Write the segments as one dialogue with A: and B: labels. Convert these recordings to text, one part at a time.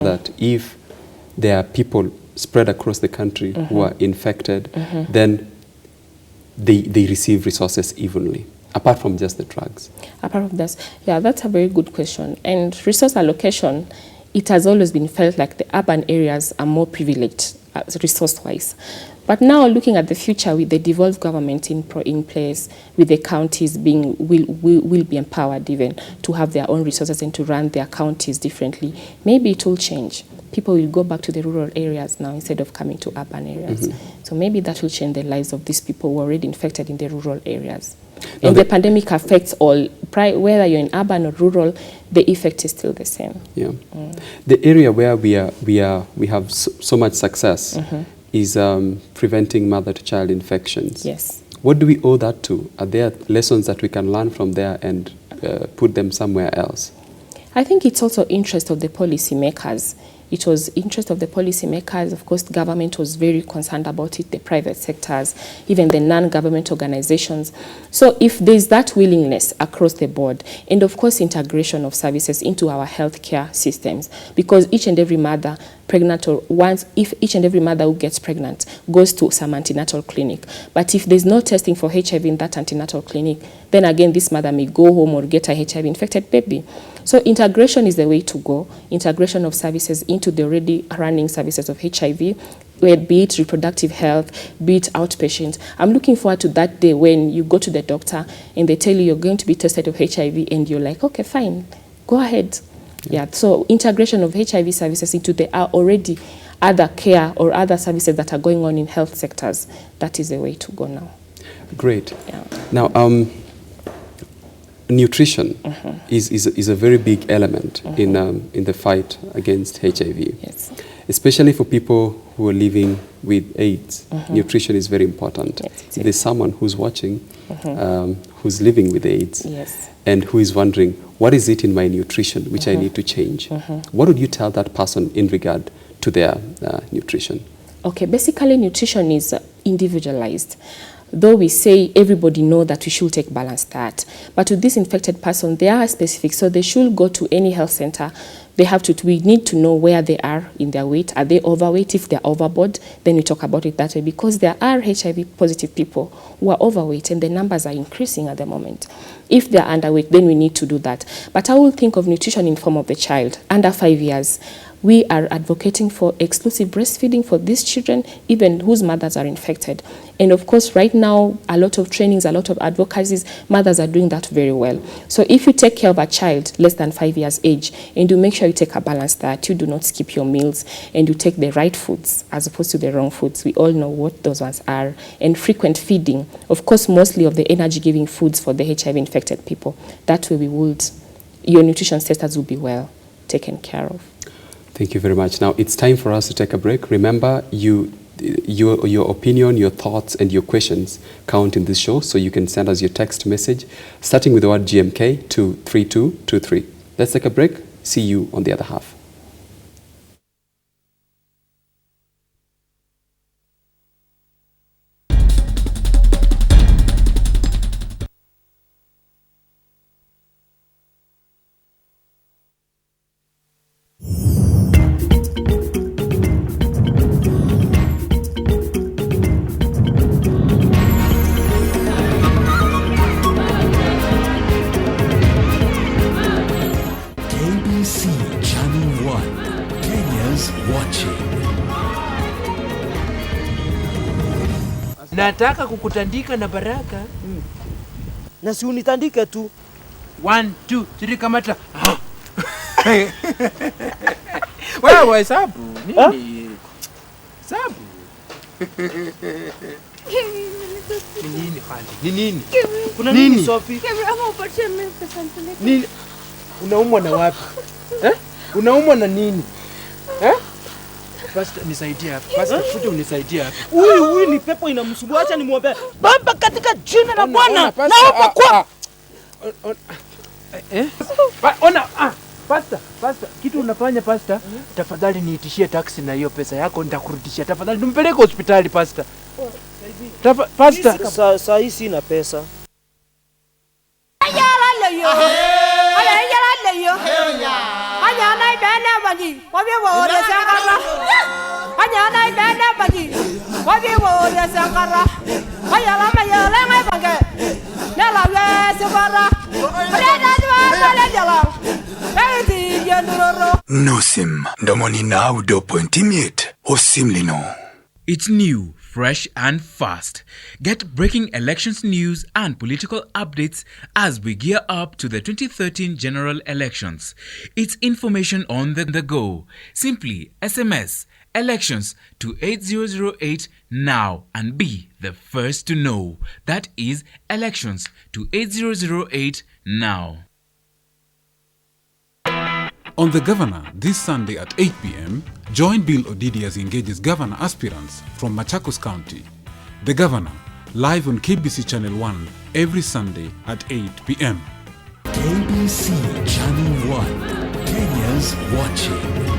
A: that if there are people spread across the country who are infected, then they receive resources evenly, apart from just the drugs?
B: Apart from that, yeah, that's a very good question. And resource allocation, it has always been felt like the urban areas are more privileged resource-wise. But now, looking at the future with the devolved government in place, with the counties will be empowered even to have their own resources and to run their counties differently, maybe it will change. People will go back to the rural areas now instead of coming to urban areas. So maybe that will change the lives of these people who are already infected in the rural areas. Now and the pandemic affects all, whether you're in urban or rural, the effect is still the same.
A: Yeah. The area where we have so much success is preventing mother-to-child infections.
B: Yes.
A: What do we owe that to? Are there lessons that we can learn from there and put them somewhere else?
B: I think it's also interest of the policymakers. It was interest of the policymakers. Of course, the government was very concerned about it, the private sectors, even the non-government organizations. So if there's that willingness across the board, and of course integration of services into our healthcare systems, because each and every mother pregnant or if each and every mother who gets pregnant goes to some antenatal clinic. But if there's no testing for HIV in that antenatal clinic, then again this mother may go home or get a HIV infected baby. So integration is the way to go, integration of services into the already running services of HIV, be it reproductive health, be it outpatient. I'm looking forward to that day when you go to the doctor and they tell you you're going to be tested of HIV and you're like, okay, fine, go ahead. Yeah, so integration of HIV services into the already other care or other services that are going on in health sectors, that is the way to go now.
A: Great.
B: Yeah.
A: Now, nutrition is a very big element in the fight against HIV.
B: Yes.
A: Especially for people who are living with AIDS. Nutrition is very important.
B: Yes,
A: if there's someone who's watching who's living with AIDS
B: yes.
A: and who is wondering, what is it in my nutrition which I need to change? What would you tell that person in regard to their nutrition?
B: Okay, basically nutrition is individualized. Though we say everybody know that we should take balanced diet, but to this infected person, they are specific, so they should go to any health center. We need to know where they are in their weight. Are they overweight? If they're overboard, then we talk about it that way, because there are HIV positive people who are overweight and the numbers are increasing at the moment. If they're underweight, then we need to do that. But I will think of nutrition in form of the child under 5 years. We are advocating for exclusive breastfeeding for these children, even whose mothers are infected. And of course, right now, a lot of trainings, a lot of advocacies, mothers are doing that very well. So if you take care of a child less than 5 years age, and you make sure you take a balanced diet, you do not skip your meals, and you take the right foods as opposed to the wrong foods, we all know what those ones are. And frequent feeding, of course, mostly of the energy-giving foods for the HIV-infected people. That way your nutrition status will be well taken care of.
A: Thank you very much. Now, it's time for us to take a break. Remember, your opinion, your thoughts, and your questions count in this show, so you can send us your text message, starting with the word GMK to 3223. Let's take a break. See you on the other half.
C: KBC Channel 1, Kenya's watching.
D: Nataka kukutandika na Baraka.
E: Na si unitandike tu.
D: 1, 2, 3 kamata. Wewe hesabu. Nini? Hesabu. Nini kwani? Nini?
E: Kuna nini Sophie?
F: Ama upatie mimi pesa nipeleke.
D: Nini? Unaumwa na wapi? Unaumwa na nini? Pastor nisaidie hapa. Pastor futa unisaidie hapa.
E: Huyu ni pepo inamsumbua, acha nimuombe. Baba katika jina la Bwana.
D: Naomba kwa Pastor, kitu unafanya Pastor, tafadhali niitishie taxi na hiyo pesa yako nitakurudishia. Tafadhali tumpeleke hospitali Pastor. Pastor,
E: saa hii sina pesa.
F: Ayala leyo. Ayala leyo. Ayala bana
G: bagi, wabi wore sangara. Anyana ibada bagi, wabi wore sangara. Ayala mayala ngai bagi, nela we sangara. Reda dua le jala, eti yanduro.
C: Nosim, domoni now do pointimate, osimlino.
H: It's new, fresh and fast. Get breaking elections news and political updates as we gear up to the 2013 general elections. It's information on the go. Simply SMS elections to 8008 now and be the first to know. That is elections to 8008 now.
I: On The Governor, this Sunday at 8 p.m., join Bill Odidi as he engages governor aspirants from Machakos County. The Governor, live on KBC Channel 1 every Sunday at 8 p.m.
C: KBC Channel 1, Kenya's watching.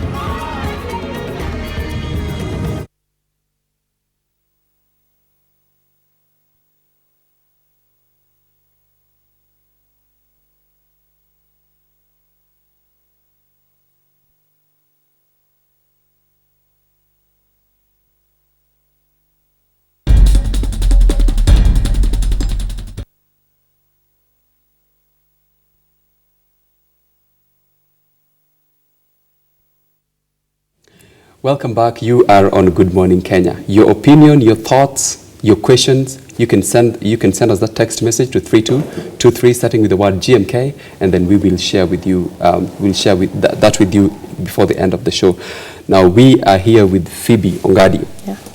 A: Welcome back. You are on Good Morning Kenya. Your opinion, your thoughts, your questions, you can send us that text message to 3223 starting with the word GMK, and then we will share with you. We'll share that with you before the end of the show. Now we are here with Phoebe Ongadi,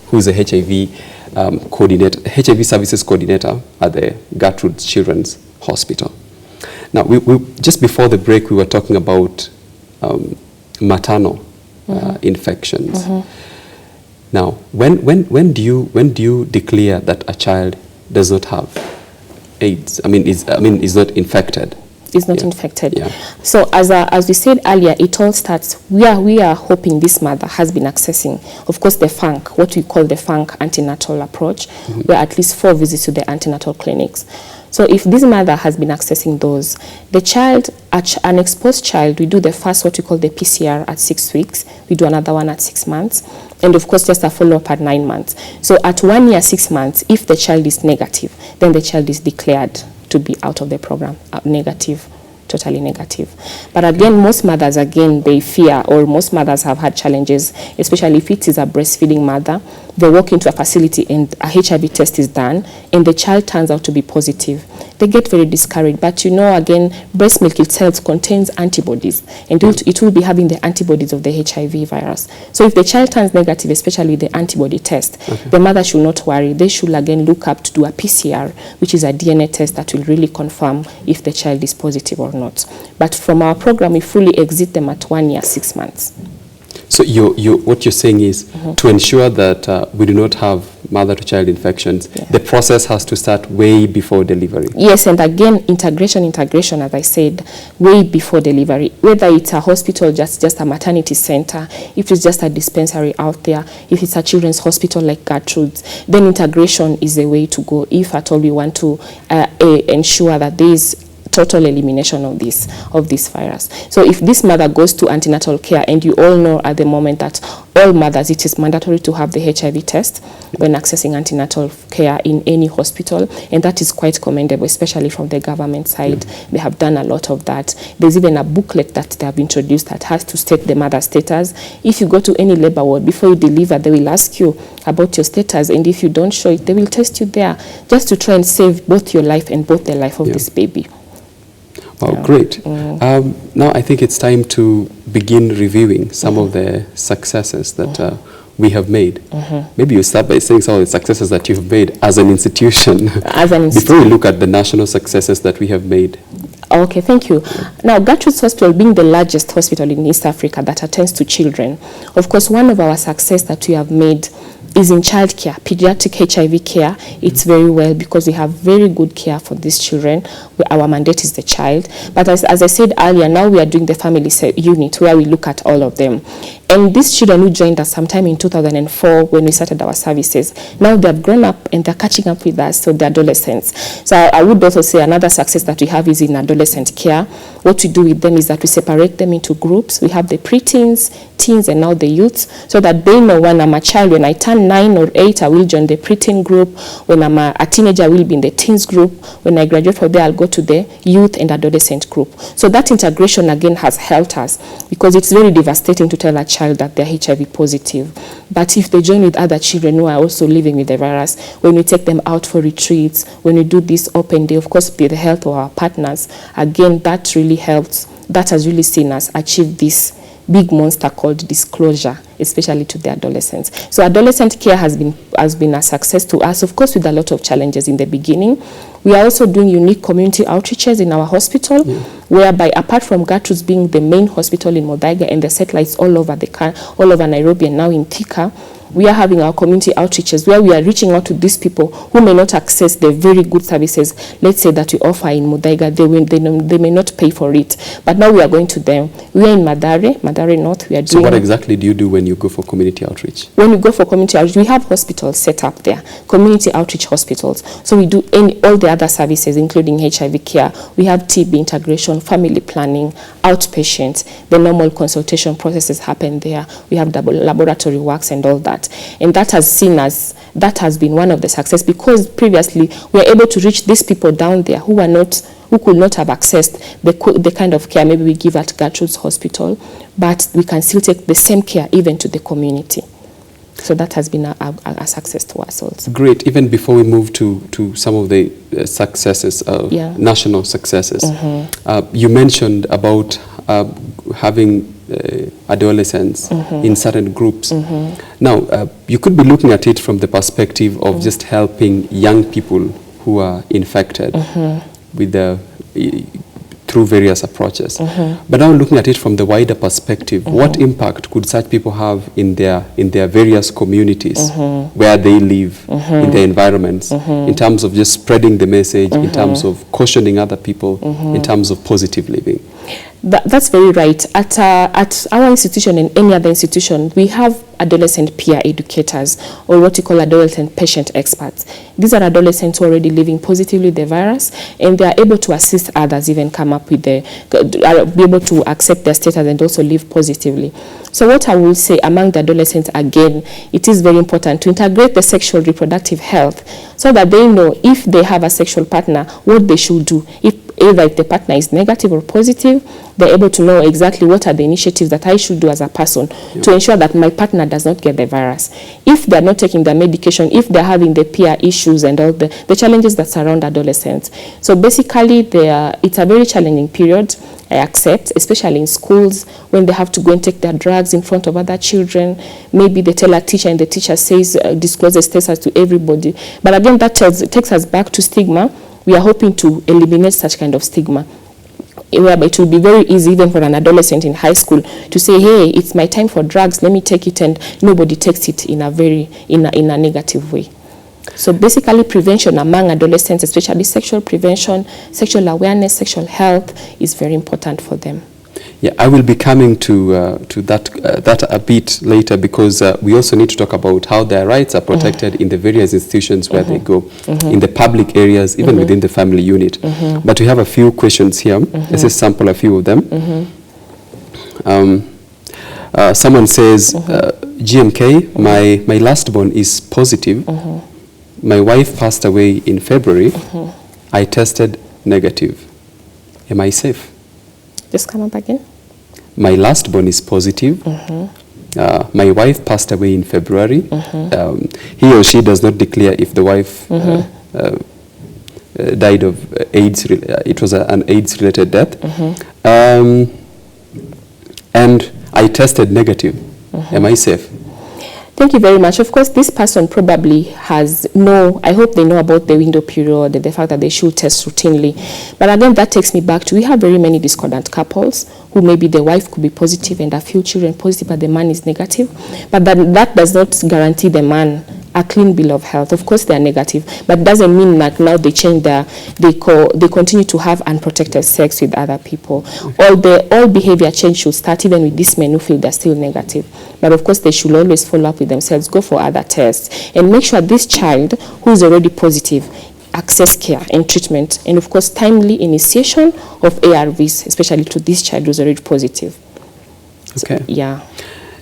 A: who's a HIV coordinator, HIV services coordinator at the Gertrude Children's Hospital. Now we just before the break we were talking about maternal infections. Now, when do you declare that a child does not have AIDS? Is not infected.
B: Is not infected.
A: Yeah.
B: So as we said earlier, it all starts where we are hoping this mother has been accessing, of course, the FANC, what we call the FANC antenatal approach, where at least 4 visits to the antenatal clinics. So if this mother has been accessing those, the child, an exposed child, we do the first what we call the PCR at 6 weeks. We do another one at 6 months. And of course, just a follow-up at 9 months. So at 1 year, 6 months, if the child is negative, then the child is declared to be out of the program, negative. Totally negative. But again, most mothers, they fear, or most mothers have had challenges, especially if it is a breastfeeding mother. They walk into a facility and a HIV test is done and the child turns out to be positive. They get very discouraged. But again, breast milk itself contains antibodies, and it will be having the antibodies of the HIV virus. So if the child turns negative, especially the antibody test, the mother should not worry. They should again look up to do a PCR, which is a DNA test that will really confirm if the child is positive or not. But from our program, we fully exit them at 1 year, 6 months.
A: So what you're saying is to ensure that we do not have mother-to-child infections, the process has to start way before delivery. Yes,
B: and again, integration, as I said, way before delivery. Whether it's a hospital, just a maternity center, if it's just a dispensary out there, if it's a children's hospital like Gertrude's, then integration is the way to go if at all we want to ensure that there is total elimination of this virus. So if this mother goes to antenatal care, and you all know at the moment that all mothers, it is mandatory to have the HIV test when accessing antenatal care in any hospital, and that is quite commendable, especially from the government side. They have done a lot of that. There's even a booklet that they have introduced that has to state the mother's status. If you go to any labor ward, before you deliver, they will ask you about your status, and if you don't show it, they will test you there, just to try and save both your life and both the life of this baby.
A: Wow, great. Now I think it's time to begin reviewing some of the successes that we have made. Maybe you start by saying some of the successes that you've made as an institution. Before we look at the national successes that we have made.
B: Okay, thank you. Now, Gertrude's Hospital being the largest hospital in East Africa that attends to children, of course, one of our success that we have made is in child care, pediatric HIV care. It's very well because we have very good care for these children. Our mandate is the child. But as I said earlier, now we are doing the family unit where we look at all of them. And these children who joined us sometime in 2004 when we started our services, now they have grown up and they're catching up with us, so they're adolescents. So I would also say another success that we have is in adolescent care. What we do with them is that we separate them into groups. We have the preteens, teens, and now the youths, so that they know when I'm a child, when I turn 9 or 8, I will join the preteen group. When I'm a teenager, I will be in the teens group. When I graduate from there, I'll go to the youth and adolescent group. So that integration again has helped us, because it's very devastating to tell a child that they're HIV positive. But if they join with other children who are also living with the virus, when we take them out for retreats, when we do this open day, of course, with the help of our partners, again, that really helps. That has really seen us achieve this big monster called disclosure, especially to the adolescents. So adolescent care has been a success to us, of course, with a lot of challenges in the beginning. We are also doing unique community outreaches in our hospital, whereby apart from Gertrude's being the main hospital in Muthaiga and the satellites all over Nairobi and now in Thika, we are having our community outreaches where we are reaching out to these people who may not access the very good services, let's say, that we offer in Muthaiga. They may not pay for it. But now we are going to them. We are in Mathare North. We are doing.
A: So what exactly do you do when you go for community outreach?
B: When we go for community outreach, we have hospitals set up there, community outreach hospitals. So we do all the other services, including HIV care. We have TB integration, family planning, outpatient. The normal consultation processes happen there. We have double laboratory works and all that. And that has been one of the success, because previously we were able to reach these people down there who could not have accessed the kind of care maybe we give at Gertrude's Hospital, but we can still take the same care even to the community. So that has been a success to us also.
A: Great. Even before we move to some of the successes, national successes, you mentioned about having adolescents in certain groups. Now, you could be looking at it from the perspective of just helping young people who are infected with through various approaches. But now looking at it from the wider perspective, what impact could such people have in their various communities where they live, in their environments, in terms of just spreading the message, in terms of cautioning other people, in terms of positive living?
B: That's very right. At our institution and any other institution, we have adolescent peer educators, or what we call adolescent patient experts. These are adolescents who are already living positively with the virus, and they are able to assist others even come up with be able to accept their status and also live positively. So what I will say among the adolescents, again, it is very important to integrate the sexual reproductive health, so that they know if they have a sexual partner, what they should do. Either if the partner is negative or positive, they're able to know exactly what are the initiatives that I should do as a person to ensure that my partner does not get the virus. If they're not taking their medication, if they're having the peer issues and all the challenges that surround adolescents. So basically, it's a very challenging period, I accept, especially in schools, when they have to go and take their drugs in front of other children. Maybe they tell a teacher and the teacher says, discloses status to everybody. But again, that takes us back to stigma. We are hoping to eliminate such kind of stigma, whereby it will be very easy even for an adolescent in high school to say, hey, it's my time for drugs, let me take it, and nobody takes it in a negative way. So basically, prevention among adolescents, especially sexual prevention, sexual awareness, sexual health, is very important for them.
A: Yeah, I will be coming to that a bit later, because we also need to talk about how their rights are protected in the various institutions where they go, in the public areas, even within the family unit. But we have a few questions here. Let's just sample a few of them. Someone says, GMK, my last born is positive. My wife passed away in February. I tested negative. Am I safe?
B: Just come up again.
A: My last born is positive. My wife passed away in February. He or she does not declare if the wife died of AIDS. It was an AIDS-related death. And I tested negative. Am I safe?
B: Thank you very much. Of course, this person probably I hope they know about the window period, the fact that they should test routinely. But again, that takes me back to, we have very many discordant couples who maybe the wife could be positive and a few children positive, but the man is negative. But that does not guarantee the man a clean bill of health. Of course, they are negative, but doesn't mean that now they change they continue to have unprotected sex with other people. All behavior change should start even with these men who feel they're still negative. But of course, they should always follow up with themselves, go for other tests, and make sure this child who is already positive access care and treatment, and of course, timely initiation of ARVs, especially to this child who's already positive.
A: Okay.
B: So, yeah.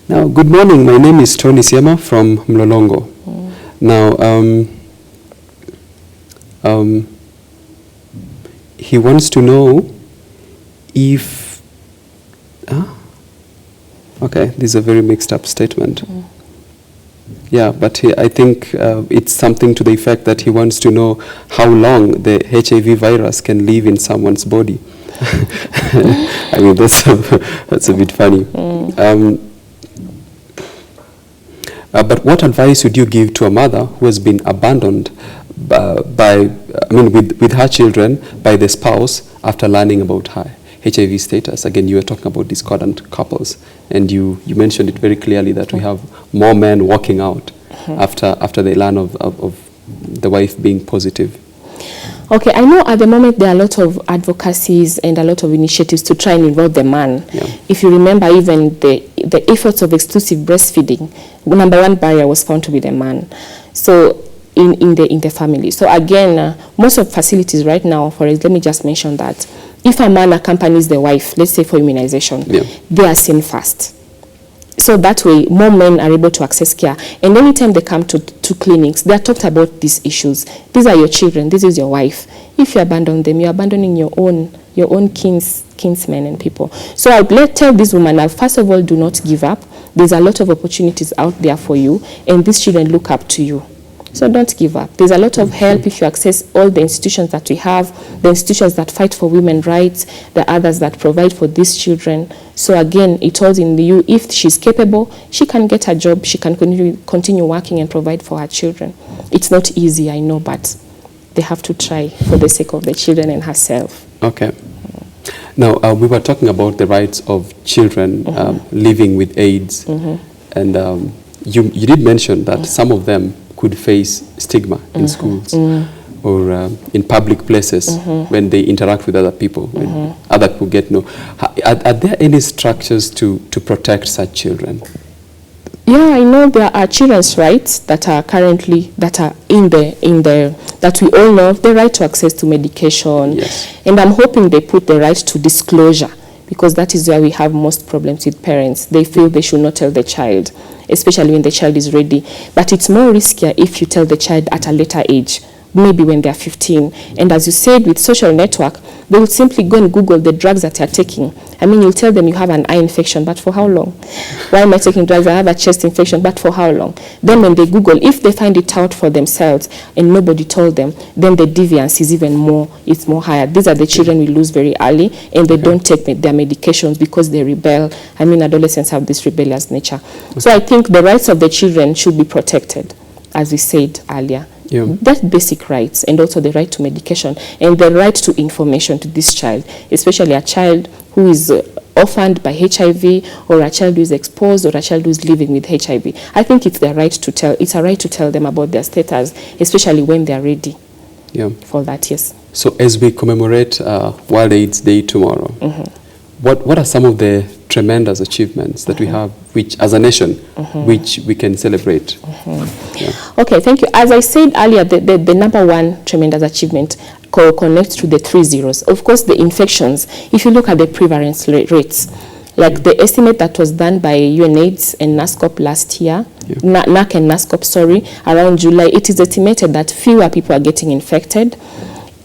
A: Now, good morning. My name is Tony Siema from Mlolongo. Now, he wants to know if... Okay, this is a very mixed up statement. Yeah, but I think it's something to the effect that he wants to know how long the HIV virus can live in someone's body. I mean, that's a bit funny. But what advice would you give to a mother who has been abandoned with her children by the spouse after learning about her HIV status? Again, you were talking about discordant couples, and you mentioned it very clearly that we have more men walking out after they learn of the wife being positive.
B: Okay, I know at the moment there are a lot of advocacies and a lot of initiatives to try and involve the man.
A: Yeah.
B: If you remember, even the efforts of exclusive breastfeeding, number one barrier was found to be the man. So in the family. So again, most of facilities right now, let me just mention that if a man accompanies the wife, let's say for immunization, they are seen first. So that way, more men are able to access care. And anytime they come to clinics, they are talked about these issues. These are your children. This is your wife. If you abandon them, you're abandoning your own kinsmen and people. So I would tell this woman that, first of all, do not give up. There's a lot of opportunities out there for you, and these children look up to you. So don't give up. There's a lot of help if you access all the institutions that we have, the institutions that fight for women's rights, the others that provide for these children. So again, it all in you. If she's capable, she can get a job, she can continue working and provide for her children. It's not easy, I know, but they have to try for the sake of the children and herself.
A: Okay. Now, we were talking about the rights of children living with AIDS, and you did mention that some of them could face stigma in schools or in public places when they interact with other people, when other people get know. Are there any structures to protect such children?
B: Yeah, I know there are children's rights that are currently, that are that we all know, the right to access to medication.
A: Yes.
B: And I'm hoping they put the right to disclosure, because that is where we have most problems with parents. They feel they should not tell the child, especially when the child is ready. But it's more riskier if you tell the child at a later age, maybe when they're 15. And as you said, with social network, they will simply go and Google the drugs that you're taking. I mean, you'll tell them you have an eye infection, but for how long? Why am I taking drugs? I have a chest infection, but for how long? Then when they Google, if they find it out for themselves and nobody told them, then the deviance is even more, it's more higher. These are the children we lose very early, and they don't take their medications because they rebel. I mean, adolescents have this rebellious nature. So I think the rights of the children should be protected, as we said earlier.
A: Yeah.
B: That basic rights, and also the right to medication and the right to information to this child, especially a child who is orphaned by HIV, or a child who is exposed, or a child who is living with HIV. I think it's their right to tell. It's a right to tell them about their status, especially when they are ready.
A: Yeah.
B: For that, yes.
A: So as we commemorate World AIDS Day tomorrow, what are some of the tremendous achievements that we have, which as a nation, which we can celebrate? Yeah.
B: Okay, thank you. As I said earlier, the number one tremendous achievement connects to the 3 zeros. Of course, the infections, if you look at the prevalence rates, like the estimate that was done by UNAIDS and NASCOP last year, NAC and NASCOP, sorry, around July, it is estimated that fewer people are getting infected,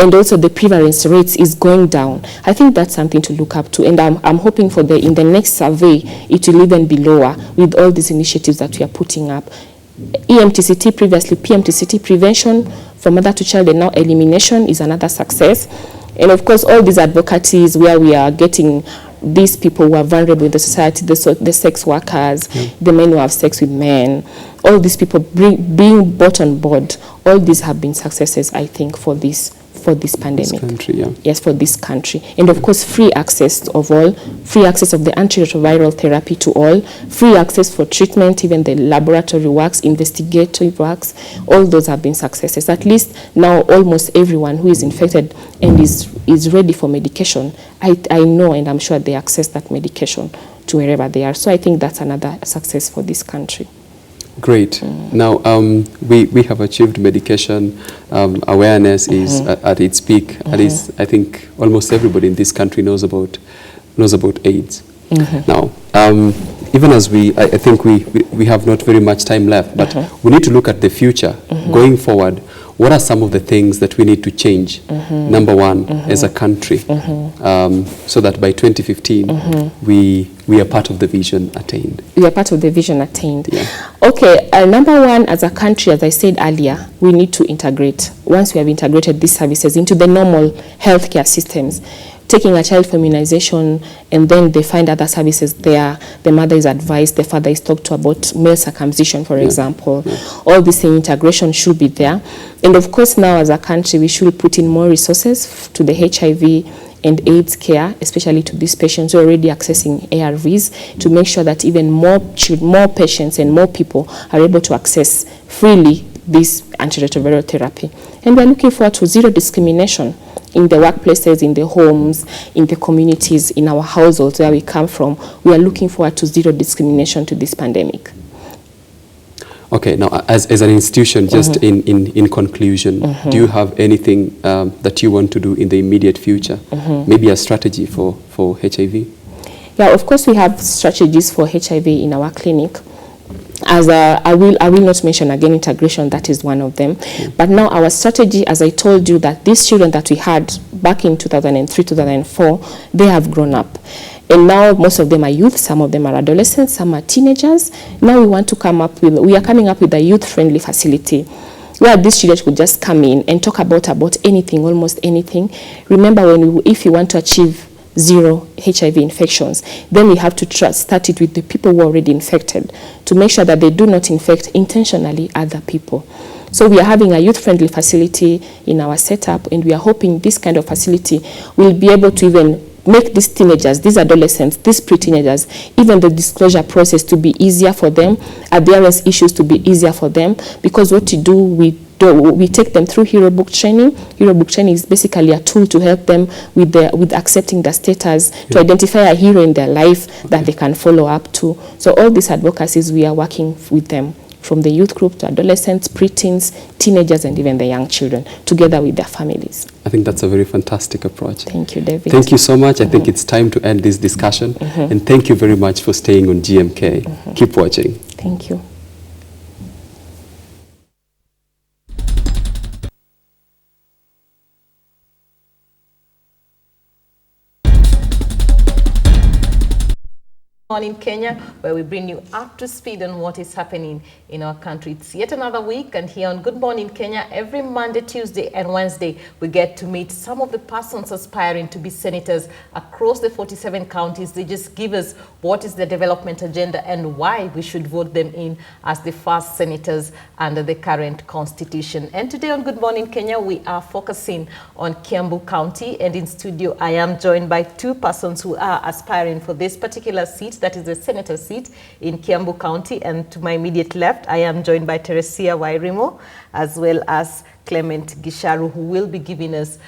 B: and also the prevalence rates is going down. I think that's something to look up to, and I'm hoping for in the next survey, it will even be lower with all these initiatives that we are putting up. EMTCT, previously PMTCT, prevention from mother to child, and now elimination is another success. And of course, all these advocacies where we are getting these people who are vulnerable in the society, the sex workers, the men who have sex with men, all these people being brought on board, all these have been successes, I think, for this for this pandemic.
A: This country, yeah.
B: Yes, for this country. And of course, free access of all, free access of the antiretroviral therapy to all, free access for treatment, even the laboratory works, investigative works, all those have been successes. At least now almost everyone who is infected and is ready for medication, I know and I'm sure they access that medication to wherever they are. So I think that's another success for this country.
A: Great. Now, we have achieved medication awareness is at its peak. At least, I think almost everybody in this country knows about AIDS. Now, even as I think we have not very much time left, but we need to look at the future. Going forward, what are some of the things that we need to change, number one, as a country, so that by 2015, we are part of the vision attained? We are part of the vision attained. Yeah. Okay, number one, as a country, as I said earlier, we need to integrate. Once we have integrated these services into the normal healthcare systems, taking a child for immunization, and then they find other services there. The mother is advised, the father is talked to about male circumcision, for example. All this integration should be there. And of course, now as a country, we should put in more resources to the HIV and AIDS care, especially to these patients who are already accessing ARVs, to make sure that even more patients and more people are able to access freely this antiretroviral therapy. And we're looking forward to zero discrimination in the workplaces, in the homes, in the communities, in our households where we come from. We are looking forward to zero discrimination to this pandemic. Okay, now as an institution, just in conclusion, do you have anything that you want to do in the immediate future? Maybe a strategy for HIV? Yeah, of course we have strategies for HIV in our clinic. As I will not mention again integration, that is one of them. But now our strategy, as I told you, that these children that we had back in 2003, 2004, they have grown up. And now most of them are youth, some of them are adolescents, some are teenagers. Now we are coming up with a youth-friendly facility where these children could just come in and talk about anything, almost anything. Remember, if you want to achieve zero HIV infections, then we have to start it with the people who are already infected to make sure that they do not infect intentionally other people. So we are having a youth-friendly facility in our setup, and we are hoping this kind of facility will be able to even make these teenagers, these adolescents, these pre-teenagers, even the disclosure process to be easier for them, adherence issues to be easier for them, because what we do, we take them through Hero Book training. Hero Book training is basically a tool to help them with accepting the status, to identify a hero in their life that they can follow up to. So all these advocacies, we are working with them, from the youth group to adolescents, preteens, teenagers, and even the young children, together with their families. I think that's a very fantastic approach. Thank you, David. Thank you so much. I think it's time to end this discussion. And thank you very much for staying on GMK. Keep watching. Thank you.
J: In Kenya, where we bring you up to speed on what is happening in our country. It's yet another week, and here on Good Morning Kenya, every Monday, Tuesday, and Wednesday, we get to meet some of the persons aspiring to be senators across the 47 counties. They just give us what is the development agenda and why we should vote them in as the first senators under the current constitution. And today on Good Morning Kenya, we are focusing on Kiambu County, and in studio, I am joined by two persons who are aspiring for this particular seat, that is the senator seat in Kiambu County. And to my immediate left, I am joined by Teresia Wairimo, as well as Clement Gisharu, who will be giving us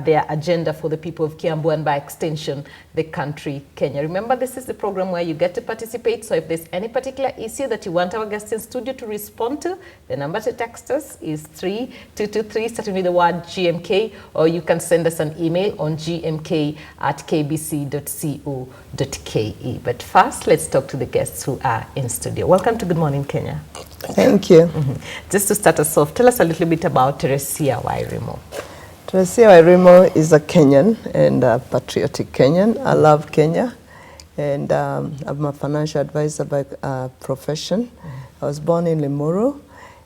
J: their agenda for the people of Kiambu and by extension, the country, Kenya. Remember, this is the program where you get to participate. So if there's any particular issue that you want our guests in studio to respond to, the number to text us is 3223, starting with the word GMK, or you can send us an email on gmk@kbc.co.ke. But first, let's talk to the guests who are in studio. Welcome to Good Morning Kenya.
K: Thank you.
J: Just to start us off, tell us a little bit about Teresia Wairimo.
K: Teresia Wairimo is a Kenyan and a patriotic Kenyan. I love Kenya, and I'm a financial advisor by profession. I was born in Limuru,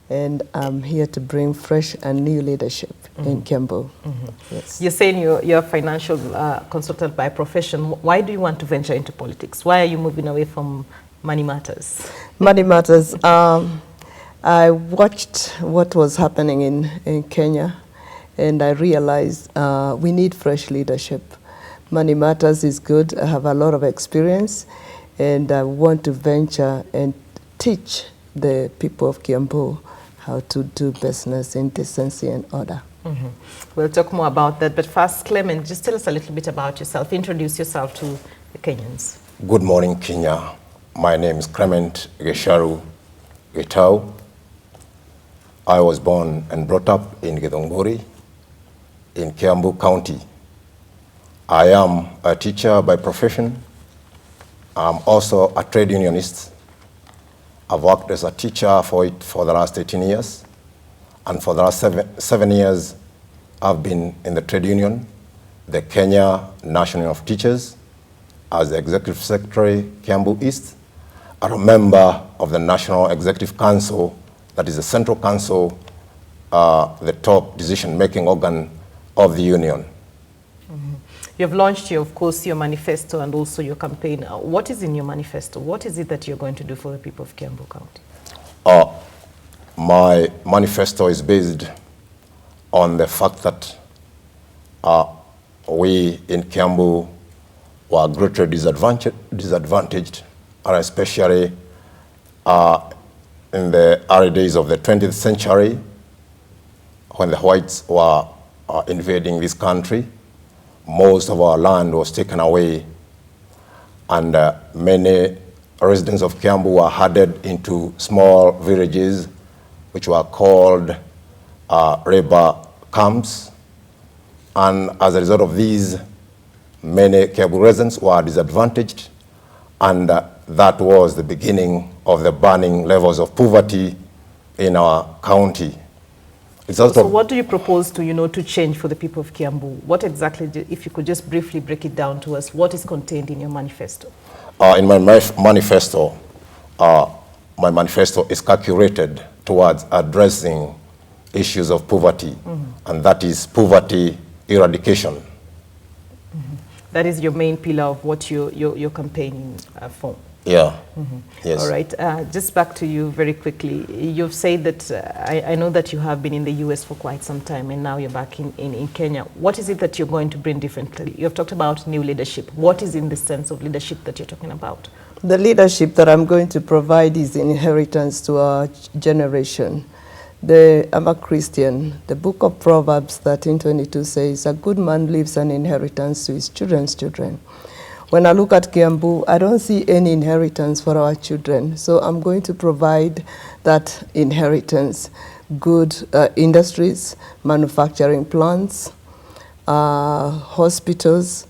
K: and I'm here to bring fresh and new leadership in Kiambu. Yes.
J: You're saying you're a financial consultant by profession. Why do you want to venture into politics? Why are you moving away from Money Matters?
K: Money Matters. I watched what was happening in Kenya, and I realized we need fresh leadership. Money Matters is good. I have a lot of experience, and I want to venture and teach the people of Kiambu how to do business in decency and order.
J: Mm-hmm. We'll talk more about that, but first, Clement, just tell us a little bit about yourself. Introduce yourself to the Kenyans.
L: Good morning, Kenya. My name is Clement Gesharu Getau. I was born and brought up in Githunguri in Kiambu County. I am a teacher by profession. I'm also a trade unionist. I've worked as a teacher for the last 18 years. And for the last seven years, I've been in the trade union, the Kenya National Union of Teachers, as the Executive Secretary, Kiambu East. I'm a member of the National Executive Council, that is the Central Council, the top decision-making organ of the union.
J: Mm-hmm. You've launched, of course, your manifesto and also your campaign. What is in your manifesto? What is it that you're going to do for the people of Kiambu County?
L: My manifesto is based on the fact that we in Kiambu were greatly disadvantaged, and especially in the early days of the 20th century, when the whites were invading this country. Most of our land was taken away, and many residents of Kiambu were herded into small villages, which were called labor camps. And as a result of these, many Kiambu residents were disadvantaged, and that was the beginning of the burning levels of poverty in our county.
J: So what do you propose to, to change for the people of Kiambu? What exactly, if you could just briefly break it down to us, what is contained in your manifesto?
L: In my manifesto is calculated towards addressing issues of poverty, and that is poverty eradication.
J: That is your main pillar of what you're campaigning for.
L: Yeah. Yes.
J: All right. Just back to you very quickly. You've said that I know that you have been in the US for quite some time, and now you're back in Kenya. What is it that you're going to bring differently? You've talked about new leadership. What is in the sense of leadership that you're talking about?
K: The leadership that I'm going to provide is inheritance to our generation. I'm a Christian. The book of Proverbs 13:22 says, a good man leaves an inheritance to his children's children. When I look at Kiambu, I don't see any inheritance for our children. So I'm going to provide that inheritance, good industries, manufacturing plants, hospitals,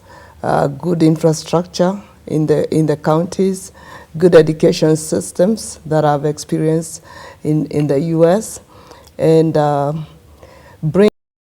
K: good infrastructure in the counties, good education systems that I've experienced in the US, and bring